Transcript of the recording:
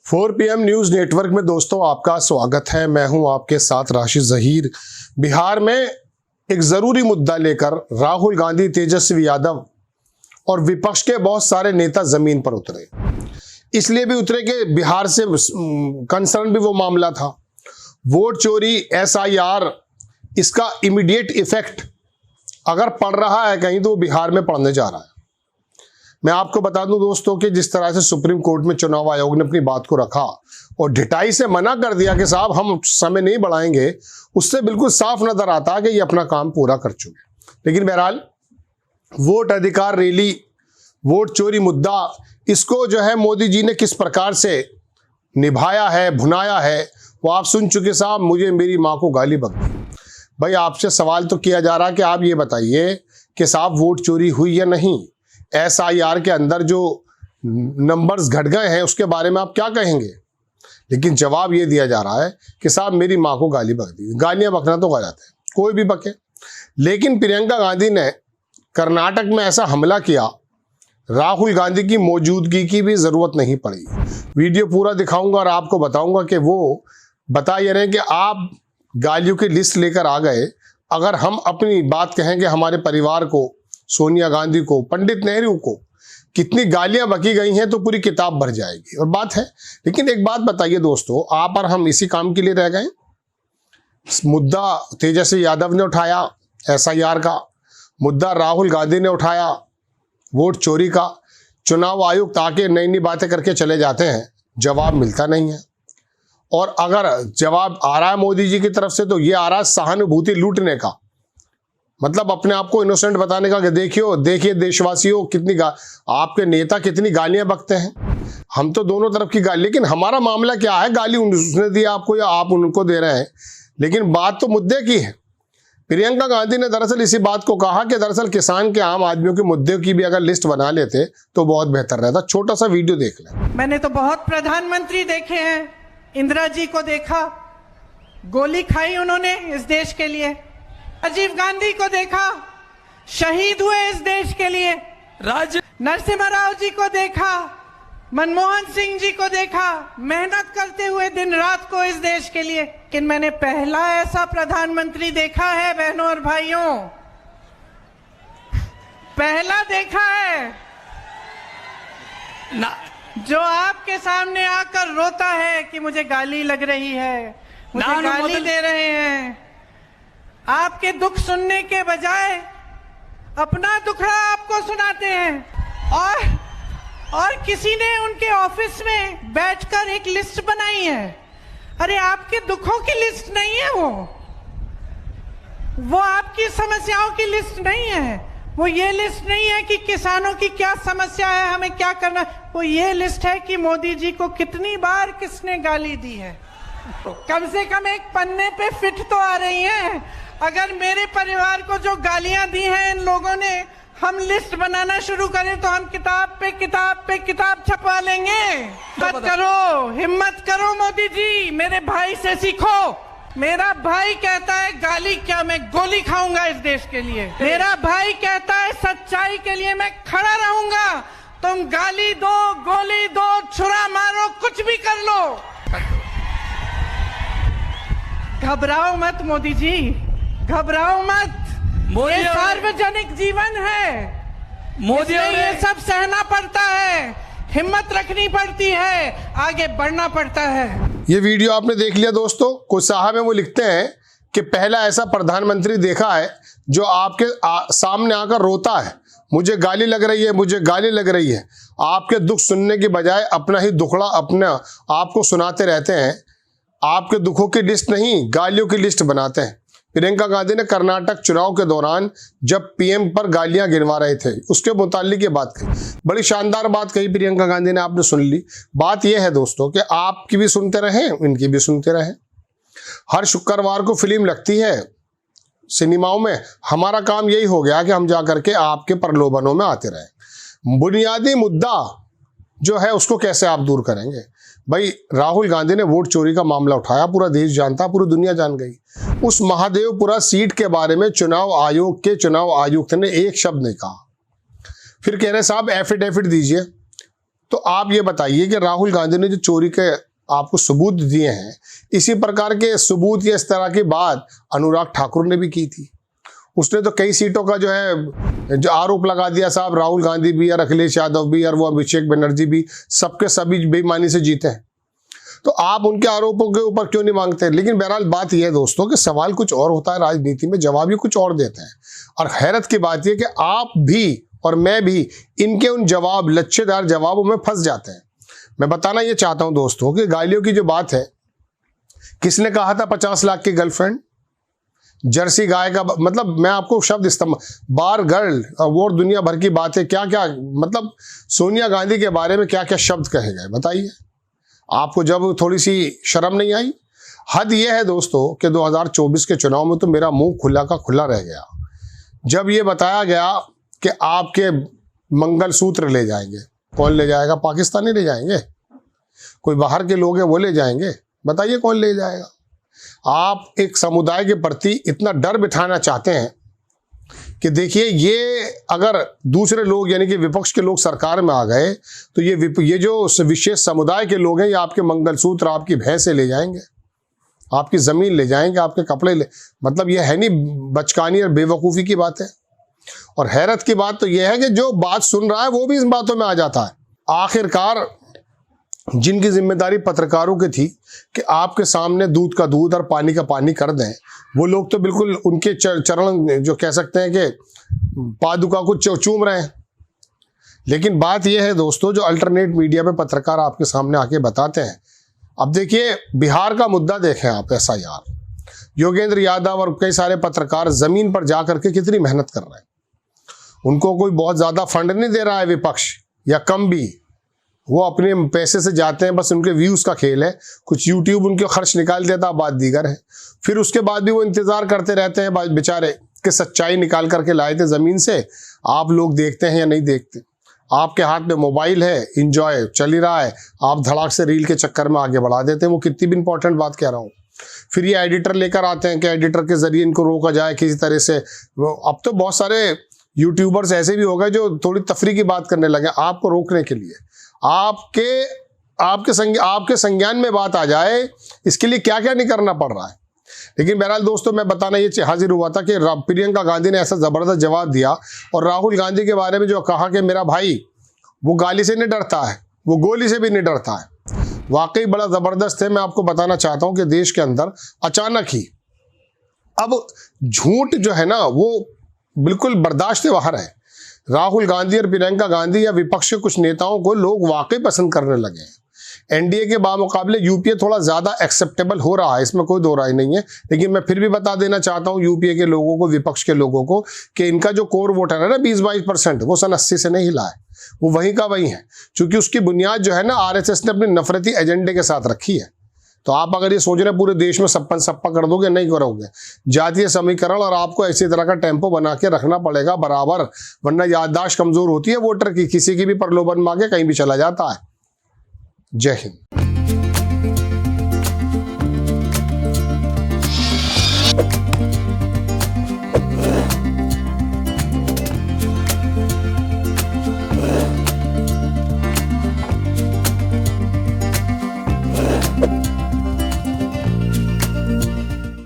4 PM news network में दोस्तों आपका स्वागत है। मैं हूं आपके साथ राशिद जहीर। बिहार में एक जरूरी मुद्दा लेकर राहुल गांधी, तेजस्वी यादव और विपक्ष के बहुत सारे नेता जमीन पर उतरे। इसलिए भी उतरे कि बिहार से कंसर्न भी वो मामला था। वोट चोरी, SIR, इसका इमीडिएट इफेक्ट अगर पड़ रहा है कहीं तो बिहार में पड़ने जा रहा है। मैं आपको बता दूं दोस्तों कि जिस तरह से सुप्रीम कोर्ट में चुनाव आयोग ने अपनी बात को रखा और ढिठाई से मना कर दिया कि साहब हम समय नहीं बढ़ाएंगे, उससे बिल्कुल साफ नजर आता कि ये अपना काम पूरा कर चुके। लेकिन बहरहाल वोट अधिकार रैली, वोट चोरी मुद्दा, इसको जो है मोदी जी ने किस प्रकार से निभाया है, भुनाया है, वो आप सुन चुके साहब। मुझे मेरी माँ को गाली बक दी। भाई आपसे सवाल तो किया जा रहा कि आप ये बताइए कि साहब वोट चोरी हुई या नहीं, SIR के अंदर जो नंबर्स घट गए हैं उसके बारे में आप क्या कहेंगे। लेकिन जवाब ये दिया जा रहा है कि साहब मेरी माँ को गाली बक दी। गालियां बकना तो गलत है, कोई भी बके। लेकिन प्रियंका गांधी ने कर्नाटक में ऐसा हमला किया, राहुल गांधी की मौजूदगी की भी जरूरत नहीं पड़ी। वीडियो पूरा दिखाऊंगा और आपको बताऊंगा कि वो बता ये रहे कि आप गालियों की लिस्ट लेकर आ गए। अगर हम अपनी बात कहेंगे, हमारे परिवार को, सोनिया गांधी को, पंडित नेहरू को कितनी गालियां बकी गई हैं तो पूरी किताब भर जाएगी और बात है। लेकिन एक बात बताइए दोस्तों, आप और हम इसी काम के लिए रह गए। मुद्दा तेजस्वी यादव ने उठाया, SIR का मुद्दा राहुल गांधी ने उठाया, वोट चोरी का। चुनाव आयोग ताकि नई नई बातें करके चले जाते हैं, जवाब मिलता नहीं है। और अगर जवाब आ रहा है मोदी जी की तरफ से तो ये आ रहा है सहानुभूति लूटने का, मतलब अपने आप को इनोसेंट बताने का कि देखिए देशवासियों आपके नेता कितनी गालियां बकते हैं। हम तो दोनों तरफ की गाली, लेकिन हमारा मामला क्या है, गाली उसने दी आपको या आप उनको दे रहे हैं। लेकिन बात तो मुद्दे की है। प्रियंका गांधी ने दरअसल इसी बात को कहा कि दरअसल किसान के, आम आदमियों के मुद्दे की भी अगर लिस्ट बना लेते तो बहुत बेहतर रहता। छोटा सा वीडियो देख लें। मैंने तो बहुत प्रधानमंत्री देखे हैं, इंदिरा जी को देखा, गोली खाई उन्होंने इस देश के लिए। राजीव गांधी को देखा, शहीद हुए इस देश के लिए। नरसिम्हा राव जी को देखा, मनमोहन सिंह जी को देखा, मेहनत करते हुए दिन रात को इस देश के लिए। लेकिन मैंने पहला ऐसा प्रधानमंत्री देखा है बहनों और भाइयों, पहला देखा है ना, जो आपके सामने आकर रोता है कि मुझे गाली लग रही है, मुझे गाली दे रहे हैं। आपके दुख सुनने के बजाय अपना दुखड़ा आपको सुनाते हैं। और किसी ने उनके ऑफिस में बैठकर एक लिस्ट बनाई है। अरे आपके दुखों की लिस्ट नहीं है वो आपकी समस्याओं की लिस्ट नहीं है। वो ये लिस्ट नहीं है कि किसानों की क्या समस्या है, हमें क्या करना। वो ये लिस्ट है कि मोदी जी को कितनी बार किसने गाली दी है। कम से कम एक पन्ने पे फिट तो आ रही है। अगर मेरे परिवार को जो गालियां दी हैं इन लोगों ने, हम लिस्ट बनाना शुरू करें तो हम किताब पे किताब छपवा लेंगे। हिम्मत करो मोदी जी, मेरे भाई से सीखो। मेरा भाई कहता है गाली क्या, मैं गोली खाऊंगा इस देश के लिए। मेरा भाई कहता है सच्चाई के लिए मैं खड़ा रहूंगा। तुम गाली दो, गोली दो, छुरा मारो, कुछ भी कर लो, घबराओ मत मोदी जी, घबराओ मत। ये सार्वजनिक जीवन है, मोदी ये सब सहना पड़ता है, हिम्मत रखनी पड़ती है, आगे बढ़ना पड़ता है। ये वीडियो आपने देख लिया दोस्तों। कुछ साहब में वो लिखते हैं कि पहला ऐसा प्रधानमंत्री देखा है जो आपके सामने आकर रोता है, मुझे गाली लग रही है, मुझे गाली लग रही है। आपके दुख सुनने की बजाय अपना ही दुखड़ा अपना आपको सुनाते रहते हैं। आपके दुखों की लिस्ट नहीं, गालियों की लिस्ट बनाते हैं। प्रियंका गांधी ने कर्नाटक चुनाव के दौरान जब PM पर गालियां गिनवा रहे थे उसके मुतालिक ये बात कही, बड़ी शानदार बात कही प्रियंका गांधी ने, आपने सुन ली। बात यह है दोस्तों कि आपकी भी सुनते रहें, इनकी भी सुनते रहें। हर शुक्रवार को फिल्म लगती है सिनेमाओं में, हमारा काम यही हो गया कि हम जाकर के आपके प्रलोभनों में आते रहें। बुनियादी मुद्दा जो है उसको कैसे आप दूर करेंगे। भाई राहुल गांधी ने वोट चोरी का मामला उठाया, पूरा देश जानता, पूरी दुनिया जान गई। उस महादेवपुरा सीट के बारे में चुनाव आयोग के चुनाव आयुक्त ने एक शब्द नहीं कहा। फिर कह रहे साहब एफिडेविट दीजिए। तो आप ये बताइए कि राहुल गांधी ने जो चोरी के आपको सबूत दिए हैं, इसी प्रकार के सबूत या इस तरह की बात अनुराग ठाकुर ने भी की थी। उसने तो कई सीटों का जो आरोप लगा दिया, साहब राहुल गांधी भी और अखिलेश यादव भी और वो अभिषेक बनर्जी भी सबके सभी बेईमानी से जीते हैं। तो आप उनके आरोपों के ऊपर क्यों नहीं मांगते? लेकिन बहरहाल बात यह है दोस्तों कि सवाल कुछ और होता है राजनीति में, जवाब ही कुछ और देते हैं। और हैरत की बात यह कि आप भी और मैं भी इनके उन जवाब, लच्छेदार जवाबों में फंस जाते हैं। मैं बताना ये चाहता हूं दोस्तों कि गालियों की जो बात है, किसने कहा था 50 लाख की गर्लफ्रेंड? जर्सी गाय का मतलब मैं आपको शब्द इस्तेमाल, बार गर्ल और दुनिया भर की बातें, क्या क्या मतलब सोनिया गांधी के बारे में क्या क्या शब्द कहे गए, बताइए। आपको जब थोड़ी सी शर्म नहीं आई? हद यह है दोस्तों कि 2024 के चुनाव में तो मेरा मुंह खुला का खुला रह गया जब ये बताया गया कि आपके मंगलसूत्र ले जाएंगे। कौन ले जाएगा? पाकिस्तानी ले जाएंगे? कोई बाहर के लोग हैं वो ले जाएंगे? बताइए कौन ले जाएगा? आप एक समुदाय के प्रति इतना डर बिठाना चाहते हैं कि देखिए, ये अगर दूसरे लोग यानी कि विपक्ष के लोग सरकार में आ गए तो ये जो विशेष समुदाय के लोग हैं, ये आपके मंगलसूत्र, आपकी भैंसें ले जाएंगे, आपकी जमीन ले जाएंगे, आपके कपड़े मतलब ये है नहीं बचकानी और बेवकूफ़ी की बात है। और हैरत की बात तो यह है कि जो बात सुन रहा है वो भी इन बातों में आ जाता है। आखिरकार जिनकी जिम्मेदारी पत्रकारों की थी कि आपके सामने दूध का दूध और पानी का पानी कर दें, वो लोग तो बिल्कुल उनके चरण जो कह सकते हैं कि पादुका को चूम रहे हैं। लेकिन बात यह है दोस्तों, जो अल्टरनेट मीडिया पे पत्रकार आपके सामने आके बताते हैं। अब देखिए, बिहार का मुद्दा देखें आप, SIR, योगेंद्र यादव और कई सारे पत्रकार जमीन पर जा करके कितनी मेहनत कर रहे हैं। उनको कोई बहुत ज़्यादा फंड नहीं दे रहा है विपक्ष, या कम भी, वो अपने पैसे से जाते हैं, बस उनके व्यूज़ का खेल है। कुछ यूट्यूब उनके खर्च निकाल देता, बात दीगर है। फिर उसके बाद भी वो इंतज़ार करते रहते हैं बेचारे कि सच्चाई निकाल करके लाए थे ज़मीन से, आप लोग देखते हैं या नहीं देखते। आपके हाथ में मोबाइल है, इंजॉय चल ही रहा है, आप धड़ाक से रील के चक्कर में आगे बढ़ा देते हैं। वो कितनी भी इंपॉर्टेंट बात कह रहा हूँ। फिर ये एडिटर लेकर आते हैं कि एडिटर के जरिए इनको रोका जाए किसी तरह से। अब तो बहुत सारे यूट्यूबर्स ऐसे भी हो गए जो थोड़ी तफरी की बात करने लगे आपको रोकने के लिए। आपके संज्ञान में बात आ जाए, इसके लिए क्या क्या नहीं करना पड़ रहा है। लेकिन बहरहाल दोस्तों, मैं बताना ये हाजिर हुआ था कि प्रियंका गांधी ने ऐसा ज़बरदस्त जवाब दिया, और राहुल गांधी के बारे में जो कहा कि मेरा भाई वो गाली से नहीं डरता है, वो गोली से भी नहीं डरता है, वाकई बड़ा ज़बरदस्त है। मैं आपको बताना चाहता हूँ कि देश के अंदर अचानक ही अब झूठ जो है ना, वो बिल्कुल बर्दाश्त से बाहर है। राहुल गांधी और प्रियंका गांधी या विपक्ष के कुछ नेताओं को लोग वाकई पसंद करने लगे हैं। एनडीए के बामुकाबले यूपीए थोड़ा ज़्यादा एक्सेप्टेबल हो रहा है, इसमें कोई दो राय नहीं है। लेकिन मैं फिर भी बता देना चाहता हूँ यूपीए के लोगों को, विपक्ष के लोगों को, कि इनका जो कोर वोटर है ना 20-22%, वो सन 80 से नहीं हिला है, वो वहीं का वहीं है। क्योंकि उसकी बुनियाद जो है ना RSS ने अपने नफरती एजेंडे के साथ रखी है। तो आप अगर ये सोच रहे पूरे देश में सप्पन सप्पा कर दोगे, नहीं करोगे। जातीय समीकरण और आपको ऐसी तरह का टेम्पो बना के रखना पड़ेगा बराबर, वरना याददाश्त कमजोर होती है वोटर की, किसी की भी प्रलोभन मांगे कहीं भी चला जाता है। जय हिंद।